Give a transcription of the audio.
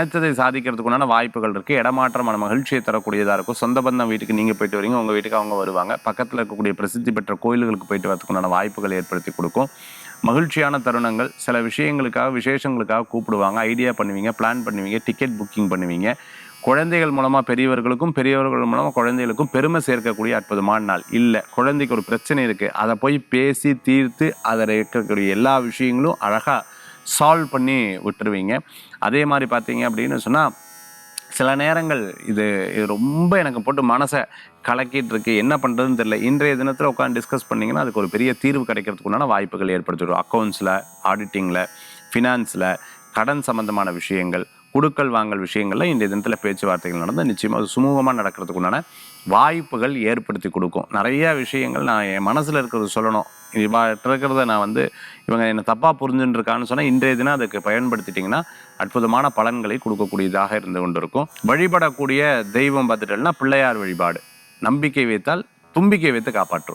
நினைத்ததை சாதிக்கிறதுக்குண்டான வாய்ப்புகள் இருக்குது. இடமாற்றமான மகிழ்ச்சியை தரக்கூடியதாக இருக்கும். சொந்த பந்தம் வீட்டுக்கு நீங்கள் போயிட்டு வரீங்க, உங்கள் வீட்டுக்கு அவங்க வருவாங்க. பக்கத்தில் இருக்கக்கூடிய பிரசித்தி பெற்ற கோயில்களுக்கு போயிட்டு வரதுக்குண்டான வாய்ப்புகள் ஏற்படுத்தி கொடுக்கும். மகிழ்ச்சியான தருணங்கள், சில விஷயங்களுக்காக விசேஷங்களுக்காக கூப்பிடுவாங்க, ஐடியா பண்ணுவீங்க, பிளான் பண்ணுவீங்க, டிக்கெட் புக்கிங் பண்ணுவீங்க. குழந்தைகள் மூலமாக பெரியவர்களுக்கும், பெரியவர்கள் மூலமாக குழந்தைகளுக்கும் பெருமை சேர்க்கக்கூடிய அற்புதமான நாள். இல்லை குழந்தைக்கு ஒரு பிரச்சனை இருக்குது, அதை போய் பேசி தீர்த்து அதில் இருக்கக்கூடிய எல்லா விஷயங்களும் அழகாக சால்வ் பண்ணி விட்டுருவீங்க. அதே மாதிரி பார்த்தீங்க அப்படின்னு சொன்னால், சில நேரங்கள் இது ரொம்ப எனக்கு போட்டு மனசை கலக்கிட்டு இருக்கு, என்ன பண்ணுறதுன்னு தெரியல. இன்றைய தினத்தில் உட்காந்து டிஸ்கஸ் பண்ணிங்கன்னா அதுக்கு ஒரு பெரிய தீர்வு கிடைக்கிறதுக்குண்டான வாய்ப்புகள் ஏற்படுத்திடும். அக்கௌண்ட்ஸில், ஆடிட்டிங்கில், ஃபினான்ஸில், கடன் சம்மந்தமான விஷயங்கள், குடுக்கல் வாங்கல் விஷயங்களில் இன்றைய தினத்தில் பேச்சுவார்த்தைகள் நடந்து நிச்சயமாக அது சுமூகமாக நடக்கிறதுக்குண்டான வாய்ப்புகள் ஏற்படுத்தி கொடுக்கும். நிறைய விஷயங்கள் நான் என் மனசில் இருக்கிறது சொல்லணும், இருக்கிறத நான் இவங்க என்னை தப்பாக புரிஞ்சுட்டுருக்கான்னு சொன்னால் இன்றைய தினம் அதுக்கு பயன்படுத்திட்டிங்கன்னா அற்புதமான பலன்களை கொடுக்கக்கூடியதாக இருந்து கொண்டு இருக்கும். வழிபடக்கூடிய தெய்வம் பார்த்துட்டேன்னா பிள்ளையார் வழிபாடு. நம்பிக்கை வைத்தால் தும்பிக்கை வைத்து காப்பாற்றுவார்.